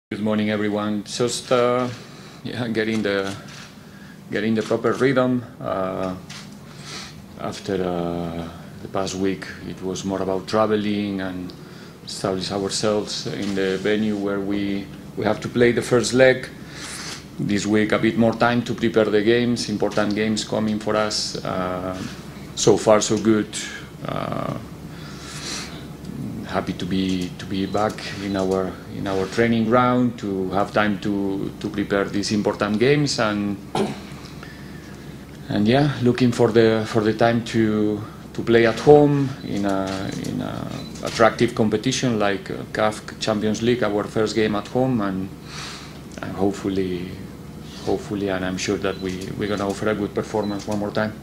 Good morning, everyone. Just getting the proper rhythm after the past week. It was more about traveling and establish ourselves in the venue where we have to play the first leg. This week, a bit more time to prepare the games. Important games coming for us. So far, so good. Happy to be back in our training ground, to have time to prepare these important games, and yeah, looking for the time to play at home in a attractive competition like CAF Champions League, our first game at home, and hopefully, and I'm sure that we're gonna offer a good performance one more time.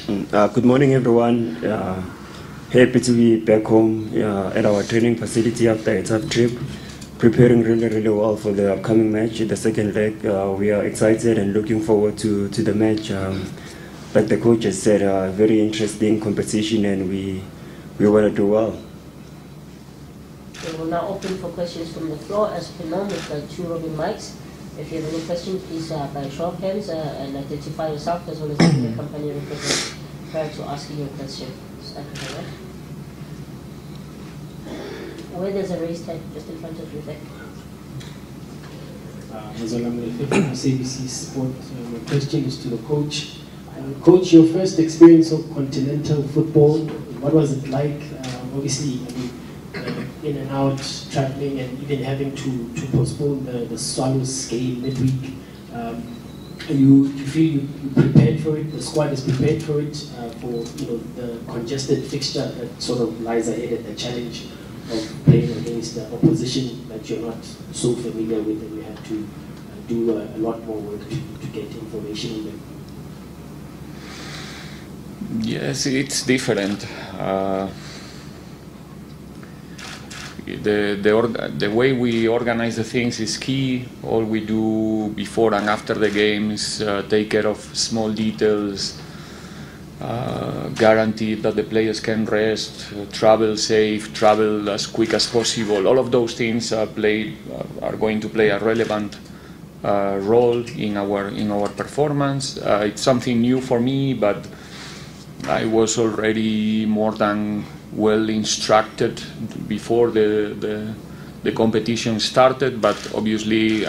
Good morning, everyone. Happy to be back home at our training facility after a tough trip. Preparing really well for the upcoming match, the second leg. We are excited and looking forward to the match. Like the coach has said, a very interesting competition, and we want to do well. We will now open for questions from the floor, as per normal, with the two roving mics. If you have any questions, please by show of hands and identify yourself as well as the company representative prior to asking your question. Where there's a raised hand just in front of you there. CBC Sport. My question is to the coach. Coach, your first experience of continental football, what was it like? Obviously, in and out, traveling, and even having to postpone the Swallows game midweek. You feel you prepared for it? The squad is prepared for it, for the congested fixture that sort of lies ahead, and the challenge of playing against the opposition that you're not so familiar with, and you have to do a lot more work to get information in them. Yes, it's different. The way we organize the things is key. All we do before and after the game is take care of small details, guarantee that the players can rest, travel safe, travel as quick as possible. All of those things are going to play a relevant role in our performance. It's something new for me, but I was already more than well instructed before the competition started, but obviously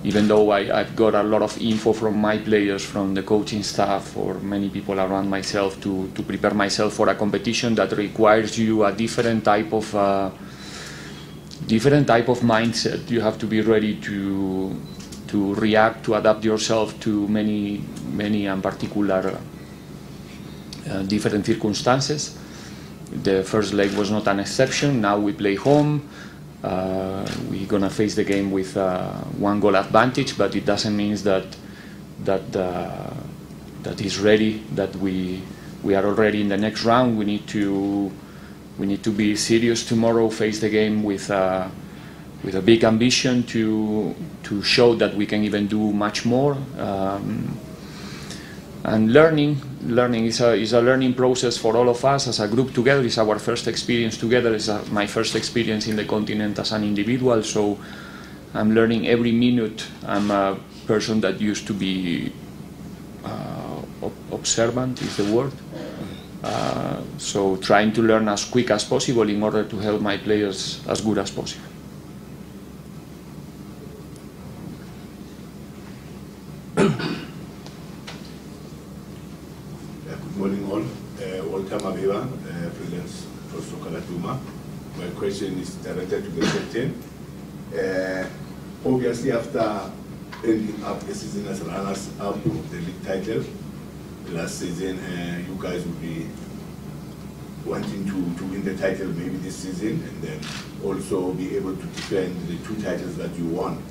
even though I've got a lot of info from my players, from the coaching staff, or many people around myself to prepare myself for a competition that requires you a different type of mindset. You have to be ready to react, to adapt yourself to many and particular different circumstances. The first leg was not an exception. Now we play home. We're gonna face the game with 1 goal advantage, but it doesn't mean that is ready. That we are already in the next round. We need to be serious tomorrow. Face the game with a big ambition to show that we can even do much more. And learning is a learning process for all of us as a group together. It's our first experience together. It's my first experience in the continent as an individual. So I'm learning every minute. I'm a person that used to be observant is the word. So trying to learn as quick as possible in order to help my players as good as possible. Good morning all. Welcome Abiba, President Prosto Kalatuma. My question is directed to the captain. Obviously, after ending up the season as runners-up of the league title last season, you guys will be wanting to win the title maybe this season, and then also be able to defend the 2 titles that you won.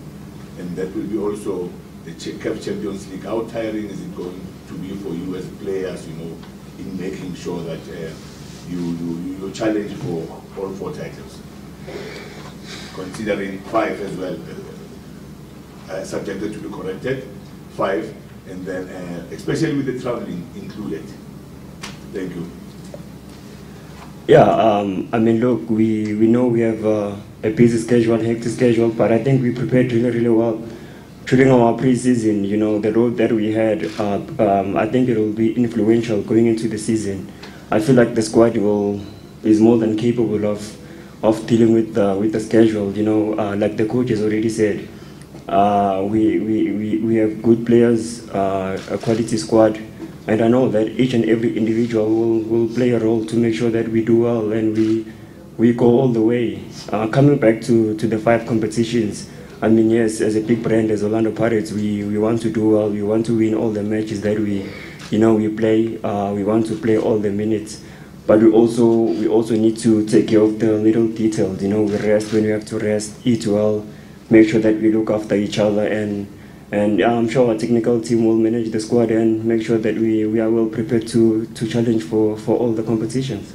And that will be also the CAF Champions League. How tiring is it going to be for you as players, in making sure that you challenge for all 4 titles, considering 5 as well, subjected to be corrected, 5, and then especially with the traveling included. Thank you. Yeah, I mean, look, we know we have a busy schedule, hectic schedule, but I think we prepared really, really well. During our preseason, you know, the road that we had, I think it will be influential going into the season. I feel like the squad is more than capable of dealing with the schedule. You know, like the coach has already said, we have good players, a quality squad. And I know that each and every individual will play a role to make sure that we do well and we go all the way. Coming back to the 5 competitions, I mean, yes, as a big brand, as Orlando Pirates, we want to do well. We want to win all the matches that we play. We want to play all the minutes. But we also need to take care of the little details. You know, we rest when we have to rest, eat well, make sure that we look after each other, and I'm sure our technical team will manage the squad and make sure that we are well prepared to challenge for all the competitions.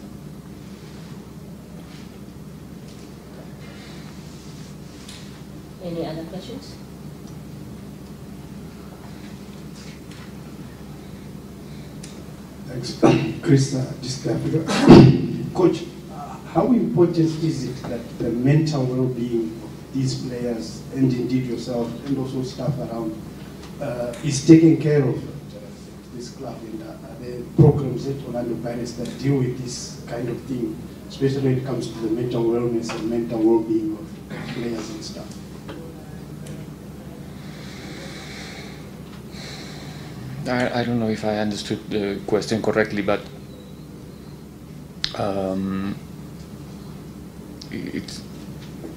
Any other questions? Thanks. Chris, just Africa. Coach, how important is it that the mental well-being of these players and indeed yourself and also staff around is taken care of this club, and the programs at Orlando Pirates that deal with this kind of thing, especially when it comes to the mental wellness and mental well-being of players and staff? I don't know if I understood the question correctly, but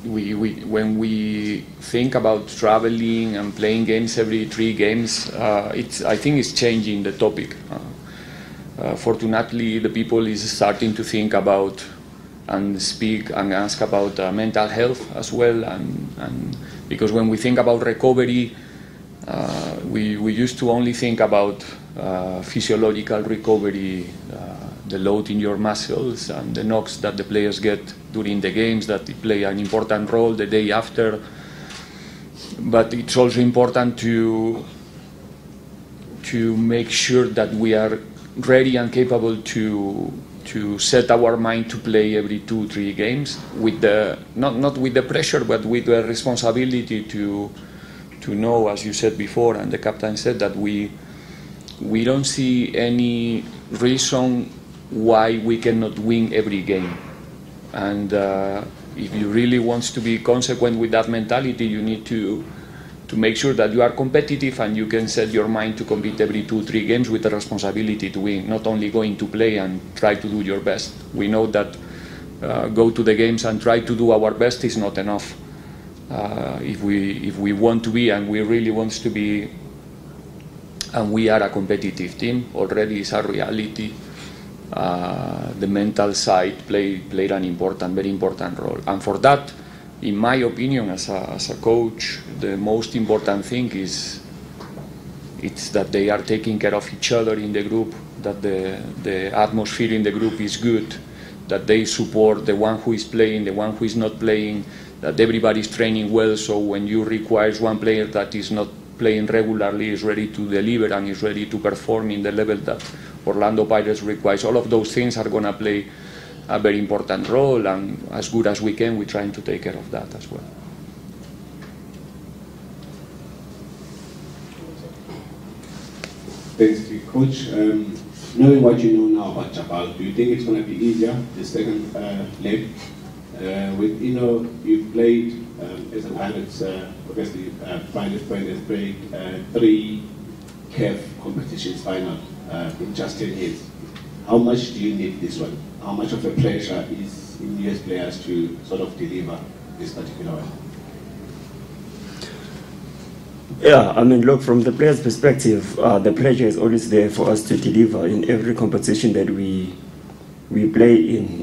when we think about traveling and playing games every 3 games, I think it's changing the topic. Fortunately, the people is starting to think about and speak and ask about mental health as well, and because when we think about recovery, we used to only think about physiological recovery, the load in your muscles and the knocks that the players get during the games that play an important role the day after. But it's also important to make sure that we are ready and capable to set our mind to play every 2-3 games with the not with the pressure, but with the responsibility to know, as you said before, and the captain said, that we don't see any reason why we cannot win every game. And if you really want to be consequent with that mentality, you need to make sure that you are competitive and you can set your mind to compete every 2-3 games with the responsibility to win, not only going to play and try to do your best. We know that go to the games and try to do our best is not enough. If we want to be, and we really want to be, and we are a competitive team, already is a reality, the mental side played an very important role. And for that, in my opinion, as a coach, the most important thing is that they are taking care of each other in the group, that the atmosphere in the group is good, that they support the one who is playing, the one who is not playing, that everybody is training well, so when you require one player that is not playing regularly is ready to deliver and is ready to perform in the level that Orlando Pirates requires. All of those things are going to play a very important role, and as good as we can, we're trying to take care of that as well. Thanks, Coach. Knowing what you know now about Jabal, do you think it's going to be easier the second leg? With you've played as a Pirates, obviously Pirates played 3 CAF competitions final in just 10 years. How much do you need this one? How much of a pressure is in US players to sort of deliver this particular one? Yeah, I mean, look, from the players' perspective, the pressure is always there for us to deliver in every competition that we play in.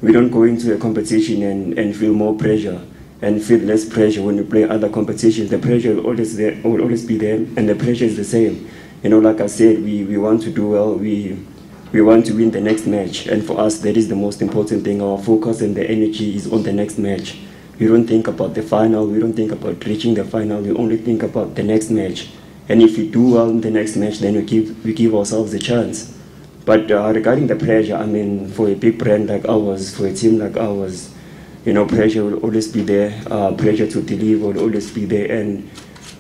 We don't go into a competition and feel more pressure and feel less pressure when we play other competitions. The pressure will always be there, and the pressure is the same. Like I said, we want to do well. We want to win the next match, and for us, that is the most important thing. Our focus and the energy is on the next match. We don't think about the final. We don't think about reaching the final. We only think about the next match. And if we do well in the next match, then we give ourselves a chance. But regarding the pressure, I mean, for a big brand like ours, for a team like ours, you know, pressure will always be there. Pressure to deliver will always be there, and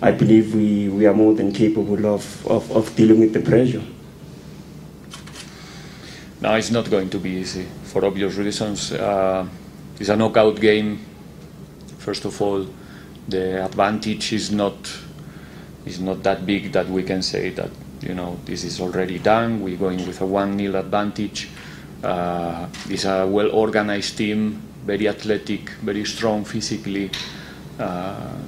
I believe we are more than capable of dealing with the pressure. No, it's not going to be easy for obvious reasons. It's a knockout game. First of all, the advantage is not that big that we can say that, you know, this is already done. We're going with a 1-0 advantage. It's a well-organized team, very athletic, very strong physically.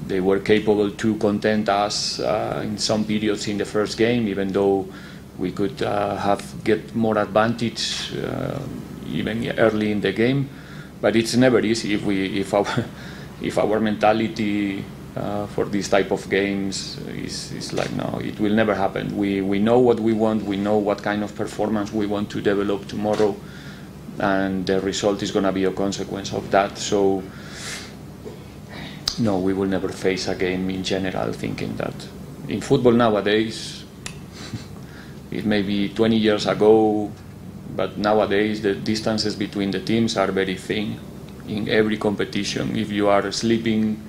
They were capable to content us in some periods in the first game, even though we could get more advantage even early in the game. But it's never easy if our mentality for this type of games is like, no, it will never happen. We know what we want, we know what kind of performance we want to develop tomorrow, and the result is going to be a consequence of that. So no, we will never face a game in general thinking that. In football nowadays, it may be 20 years ago, but nowadays the distances between the teams are very thin in every competition. If you are sleeping,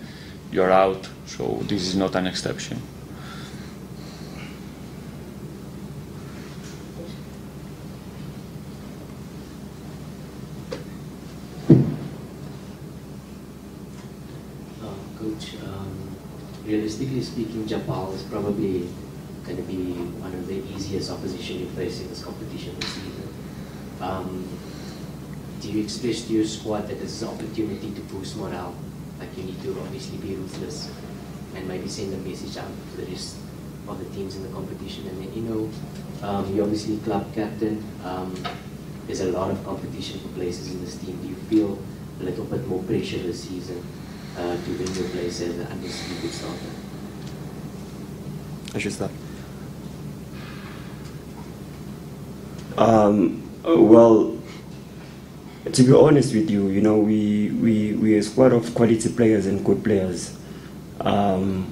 you're out, so this is not an exception. Coach, realistically speaking, Japan is probably going to be one of the easiest opposition you face in this competition this season. Do you express to your squad that this is an opportunity to boost morale? Like, you need to obviously be ruthless and maybe send a message out to the rest of the teams in the competition. And then, you know, you're obviously club captain. There's a lot of competition for places in this team. Do you feel a little bit more pressure this season to win your place as an undisputed starter? I should start. Well, to be honest with you, you know, we a squad of quality players and good players. And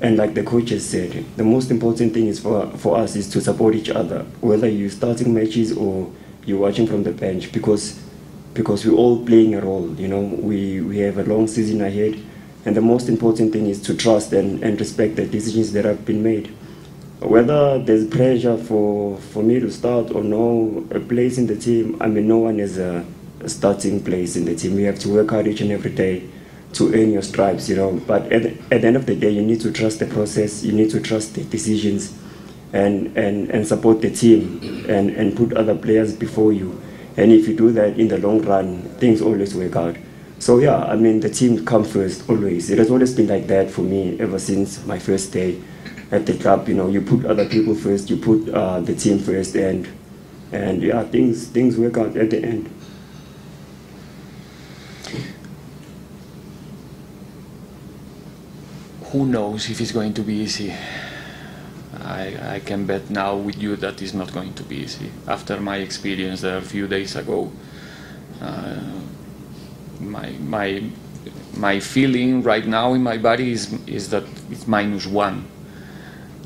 like the coaches said, the most important thing is for us is to support each other, whether you're starting matches or you're watching from the bench, because we're all playing a role. You know, we have a long season ahead, and the most important thing is to trust and respect the decisions that have been made. Whether there's pressure for me to start or no, a place in the team, I mean, no one has a starting place in the team. You have to work hard each and every day to earn your stripes, you know. But at the end of the day, you need to trust the process, you need to trust the decisions, and support the team and put other players before you. And if you do that in the long run, things always work out. So yeah, I mean, the team comes first, always. It has always been like that for me ever since my first day at the club. You know, you put other people first, you put the team first, and yeah, things work out at the end. Who knows if it's going to be easy? I can bet now with you that it's not going to be easy. After my experience there a few days ago, my feeling right now in my body is that it's -1.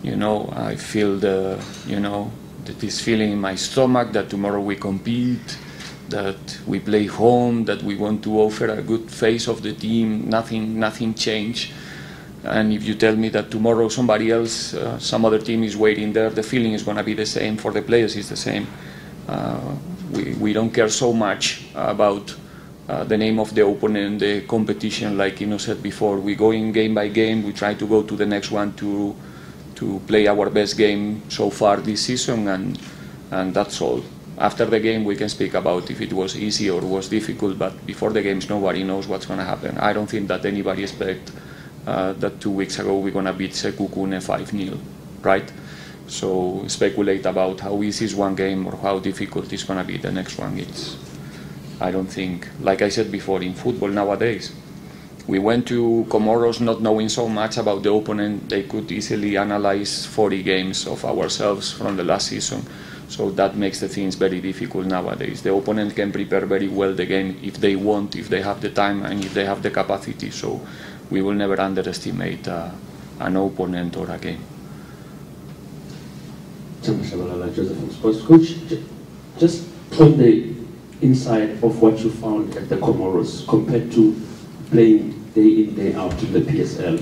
You know, I feel this feeling in my stomach that tomorrow we compete, that we play home, that we want to offer a good face of the team. Nothing changed. And if you tell me that tomorrow somebody else, some other team is waiting there, the feeling is going to be the same. For the players, it's the same. We don't care so much about the name of the opponent, the competition. Like Ino said before, we go in game by game. We try to go to the next one to play our best game so far this season, and that's all. After the game, we can speak about if it was easy or was difficult. But before the games, nobody knows what's going to happen. I don't think that anybody expects that 2 weeks ago we're going to beat Sekukune 5-0, right? So speculate about how easy is one game or how difficult it's going to be the next one. I don't think, like I said before, in football nowadays, we went to Comoros not knowing so much about the opponent. They could easily analyze 40 games of ourselves from the last season. So that makes the things very difficult nowadays. The opponent can prepare very well the game if they want, if they have the time and if they have the capacity. So we will never underestimate an opponent or a game. Joseph from Sports. Coach, just on the inside of what you found at the Comoros compared to playing day in, day out in the PSL,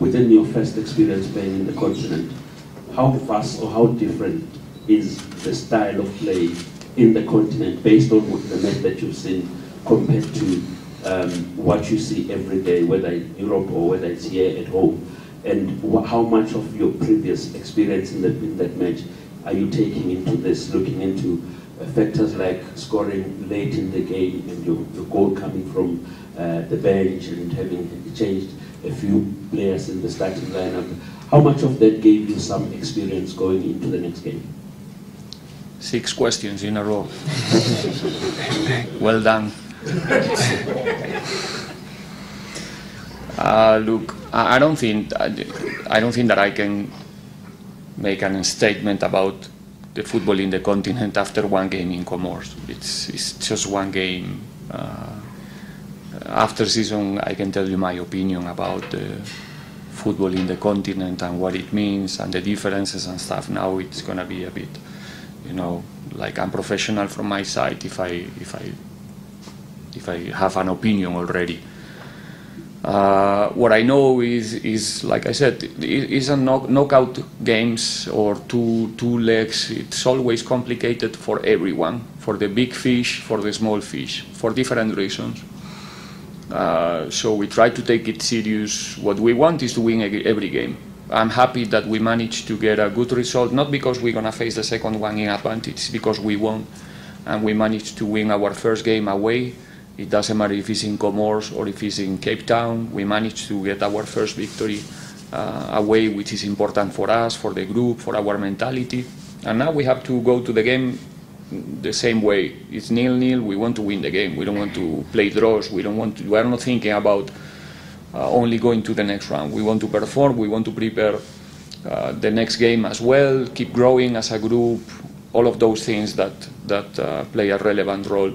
within your first experience playing in the continent, how vast or how different is the style of play in the continent based on the match that you've seen compared to what you see every day, whether in Europe or whether it's here at home? And how much of your previous experience in that match are you taking into this, looking into factors like scoring late in the game and your goal coming from the bench and having changed a few players in the starting lineup? How much of that gave you some experience going into the next game? 6 questions in a row. Well done. Look, I don't think that I can make a statement about the football in the continent after one game in Comoros. It's just one game. After season, I can tell you my opinion about the football in the continent and what it means and the differences and stuff. Now it's gonna be a bit, like unprofessional from my side if I have an opinion already. What I know is like I said, it's a knockout games or two legs. It's always complicated for everyone, for the big fish, for the small fish, for different reasons. So we try to take it serious. What we want is to win every game. I'm happy that we managed to get a good result, not because we're gonna face the second one in advantage, it's because we won, and we managed to win our first game away. It doesn't matter if it's in Comoros or if it's in Cape Town. We managed to get our first victory away, which is important for us, for the group, for our mentality. And now we have to go to the game the same way. It's 0-0. We want to win the game. We don't want to play draws. We are not thinking about only going to the next round. We want to perform. We want to prepare the next game as well. Keep growing as a group. All of those things that play a relevant role.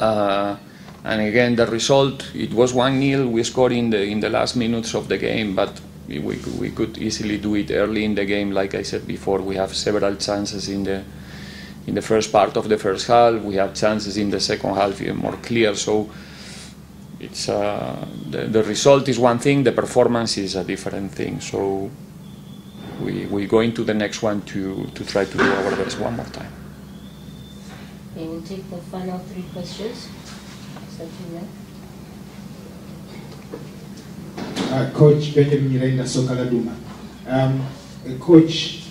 And again, the result, it was 1-0. We scored in the last minutes of the game, but we could easily do it early in the game. Like I said before, we have several chances in the first part of the first half. We have chances in the second half even more clear. So it's the result is one thing, the performance is a different thing. So we go into the next one to try to do our best one more time. Okay, we'll take the final 3 questions. Coach Benjamin Miranda Sokaladuma. Coach,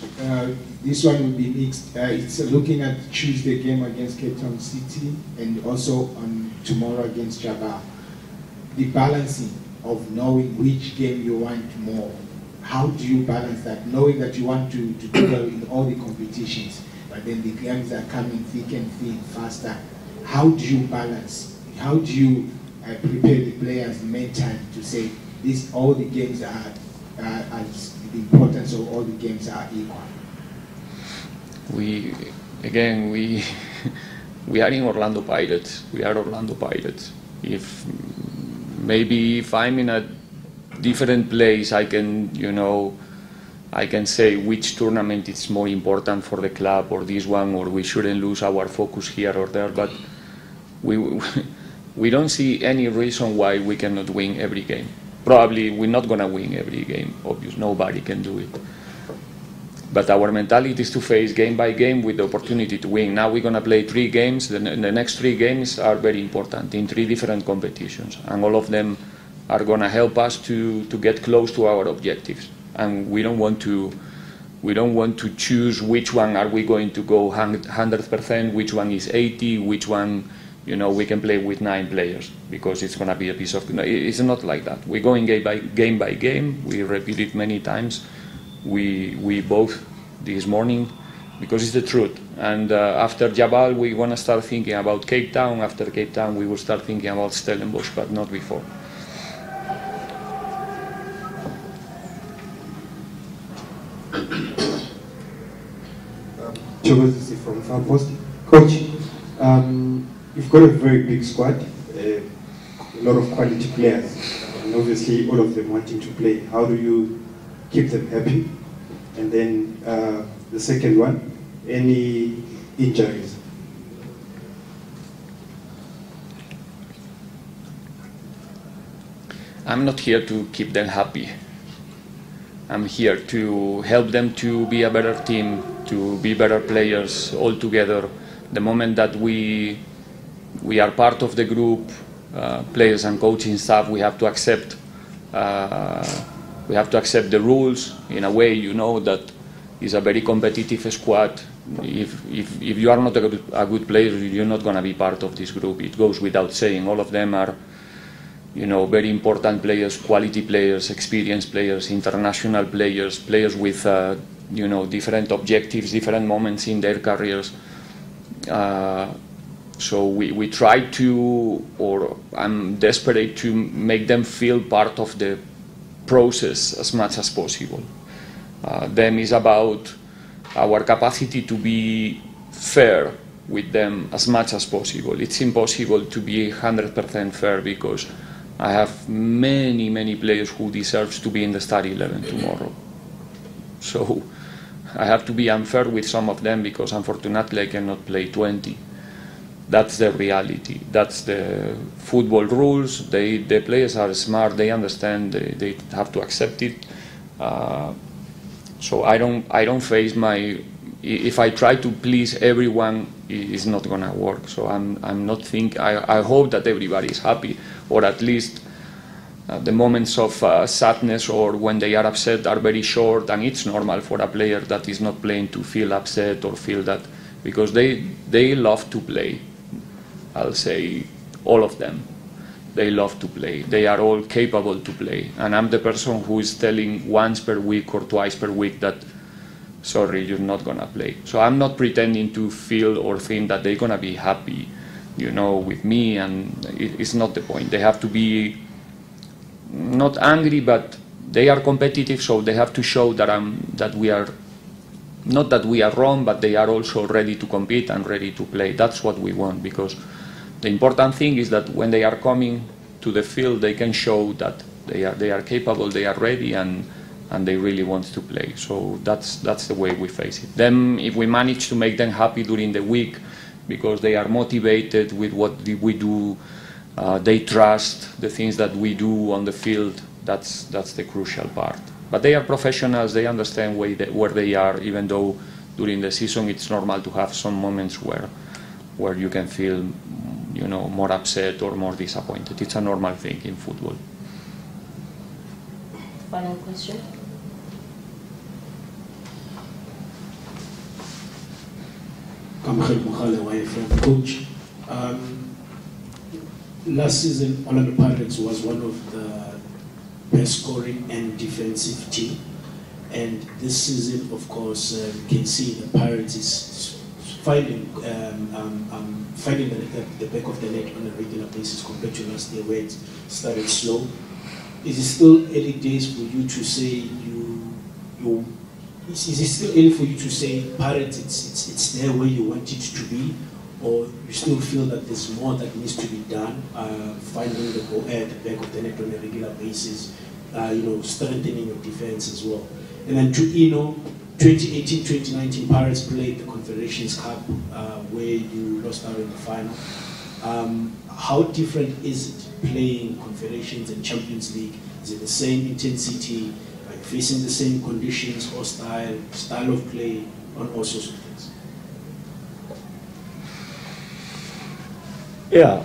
this one will be mixed. It's looking at Tuesday game against Cape Town City and also on tomorrow against Jabal. The balancing of knowing which game you want more. How do you balance that? Knowing that you want to do well in all the competitions, but then the games are coming thick and thin, faster. How do you balance? How do you prepare the players mentally to say all the games are the importance of all the games are equal? We are in Orlando Pirates. We are Orlando Pirates. If I'm in a different place, I can say which tournament is more important for the club, or this one, or we shouldn't lose our focus here or there. But we don't see any reason why we cannot win every game. Probably we're not going to win every game, obviously, nobody can do it. But our mentality is to face game by game with the opportunity to win. Now we're going to play 3 games. The next 3 games are very important in 3 different competitions, and all of them are going to help us to get close to our objectives. And we don't want to choose which one are we going to go 100%, which one is 80, which one we can play with 9 players, because it's going to be a piece of. It's not like that. We're going game by game. We repeat it many times. We both this morning, because it's the truth. And after Jabal, we want to start thinking about Cape Town. After Cape Town, we will start thinking about Stellenbosch, but not before. From Far Post. Coach, you've got a very big squad, a lot of quality players, and obviously all of them wanting to play. How do you keep them happy? And then The second one, any injuries? I'm not here to keep them happy. I'm here to help them to be a better team, to be better players all together. The moment that we are part of the group, players and coaching staff, we have to accept the rules. In a way, you know that it's a very competitive squad. If you are not a good player, you're not going to be part of this group. It goes without saying. All of them are, you know, very important players, quality players, experienced players, international players, players with, you know, different objectives, different moments in their careers. So we try to, or I'm desperate to make them feel part of the process as much as possible. Then it's about our capacity to be fair with them as much as possible. It's impossible to be 100% fair because I have many players who deserve to be in the starting 11 tomorrow. So I have to be unfair with some of them because unfortunately I cannot play 20. That's the reality. That's the football rules. The players are smart. They understand. They have to accept it. So I don't face my. If I try to please everyone, it's not gonna work. So I'm not think. I hope that everybody is happy, or at least the moments of sadness or when they are upset are very short, and it's normal for a player that is not playing to feel upset or feel that, because they love to play. I'll say all of them. They love to play. They are all capable to play. And I'm the person who is telling once per week or twice per week that, sorry, you're not going to play. So I'm not pretending to feel or think that they're going to be happy, you know, with me, and it's not the point. They have to be not angry, but they are competitive, so they have to show that we are, not that we are wrong, but they are also ready to compete and ready to play. That's what we want, because the important thing is that when they are coming to the field, they can show that they are capable, they are ready, and they really want to play. So that's the way we face it. Then if we manage to make them happy during the week because they are motivated with what we do, they trust the things that we do on the field, that's the crucial part. But they are professionals, they understand where they are, even though during the season it's normal to have some moments where you can feel, you know, more upset or more disappointed. It's a normal thing in football. Final question. Coach, last season Orlando Pirates was one of the best scoring and defensive team, and this season, of course, you can see the Pirates is finding the back of the net on a regular basis compared to last year where it started slow. Is it still early days for you to say is it still early for you to say Pirates it's there where you want it to be, or you still feel that there's more that needs to be done, finding the ball at the back of the net on a regular basis, you know, strengthening your defense as well? And then to 2018-2019 Pirates played the Confederations Cup where you lost out in the final. How different is it playing Confederations and Champions League? Is it the same intensity? Are you facing the same conditions or style of play on all sorts of things? Yeah,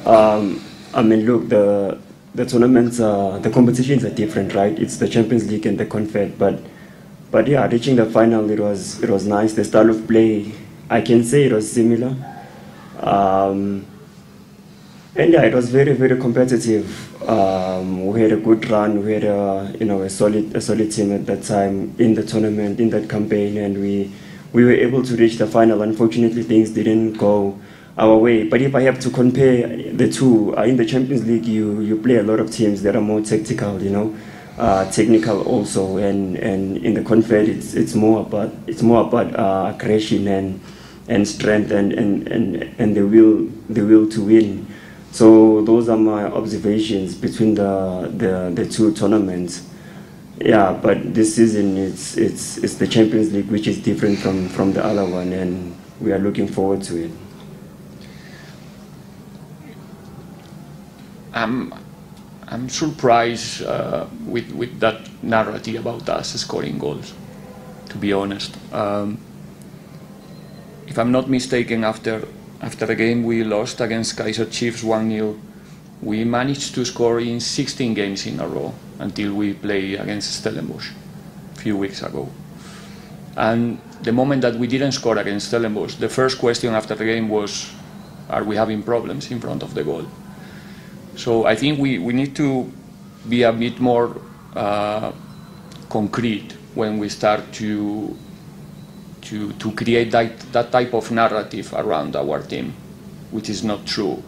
I mean, look, the tournaments, the competitions are different, right? It's the Champions League and the Confed, but yeah, reaching the final, it was nice. The style of play, I can say it was similar. And yeah, it was very competitive. We had a good run. We had a solid team at that time in the tournament, in that campaign, and we were able to reach the final. Unfortunately, things didn't go our way. But if I have to compare the two, in the Champions League, you play a lot of teams that are more tactical, you know, technical also, and in the Confed, it's more about aggression and strength and the will to win. So those are my observations between the two tournaments. Yeah, but this season it's the Champions League, which is different from the other one, and we are looking forward to it. I'm surprised with that narrative about us scoring goals, to be honest. If I'm not mistaken, after the game we lost against Kaiser Chiefs 1-0, we managed to score in 16 games in a row until we play against Stellenbosch a few weeks ago. And the moment that we didn't score against Stellenbosch, the first question after the game was, are we having problems in front of the goal? So I think we need to be a bit more concrete when we start to create that type of narrative around our team, which is not true.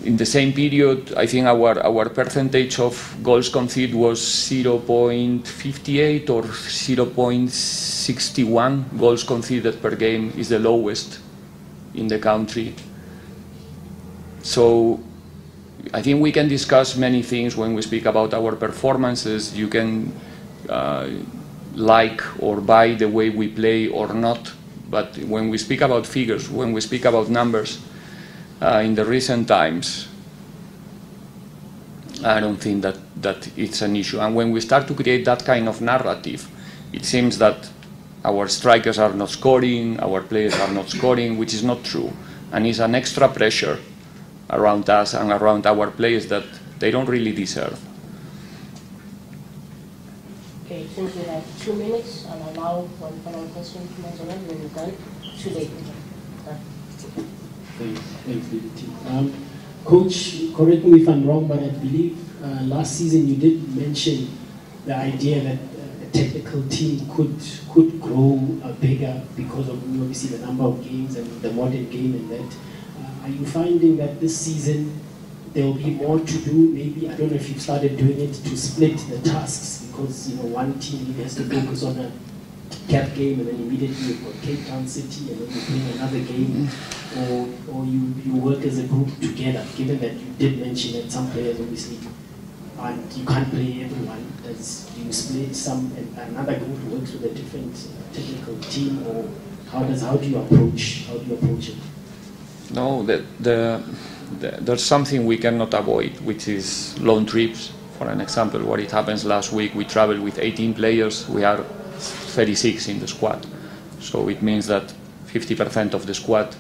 In the same period, I think our percentage of goals conceded was 0.58 or 0.61 goals conceded per game, is the lowest in the country. So I think we can discuss many things when we speak about our performances. You can like or buy the way we play or not, but when we speak about figures, when we speak about numbers, in the recent times, I don't think that it's an issue. And when we start to create that kind of narrative, it seems that our strikers are not scoring, our players are not scoring, which is not true. And it's an extra pressure around us and around our players that they don't really deserve. Okay, since we have 2 minutes, I'll allow one final question from Mazaran when we're done. Today. Thanks, DDT. Coach, correct me if I'm wrong, but I believe last season you did mention the idea that a technical team could grow bigger because of obviously the number of games and the modern game and that. Are you finding that this season there will be more to do? Maybe, I don't know if you've started doing it, to split the tasks, because one team has to focus on a CAF game and then immediately you've got Cape Town City and then you play another game, or you work as a group together, given that you did mention that some players obviously you can't play everyone. Do you split another group who works with a different technical team, or how do you approach it? No, there's something we cannot avoid, which is long trips. For an example, what it happens last week, we traveled with 18 players, we are 36 in the squad. So it means that 50% of the squad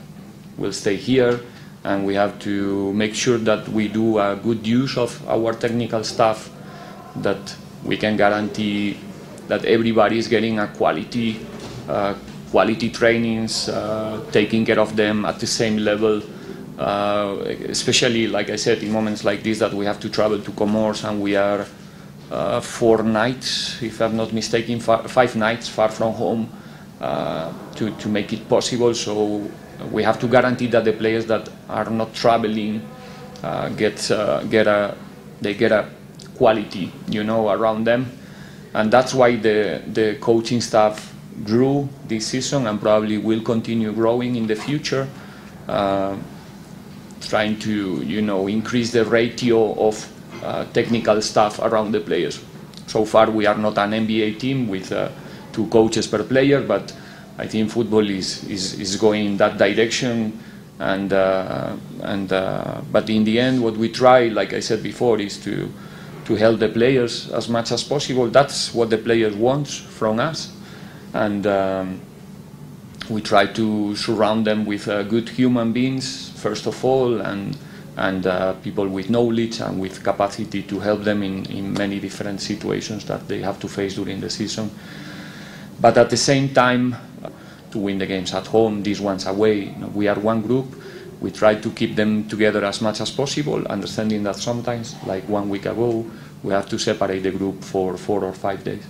will stay here, and we have to make sure that we do a good use of our technical staff, that we can guarantee that everybody is getting a quality trainings, taking care of them at the same level, especially, like I said, in moments like this that we have to travel to Comoros and we are 4 nights, if I'm not mistaken, 5 nights far from home to make it possible. So we have to guarantee that the players that are not traveling get a quality, around them, and that's why the coaching staff grew this season and probably will continue growing in the future, trying to increase the ratio of technical staff around the players. So far we are not an NBA team with 2 coaches per player, but I think football is going in that direction, but in the end what we try, like I said before, is to help the players as much as possible. That's what the players want from us, and we try to surround them with good human beings first of all, and people with knowledge and with capacity to help them in many different situations that they have to face during the season. But at the same time, to win the games at home, these ones away, we are one group. We try to keep them together as much as possible, understanding that sometimes, like 1 week ago, we have to separate the group for 4 or 5 days.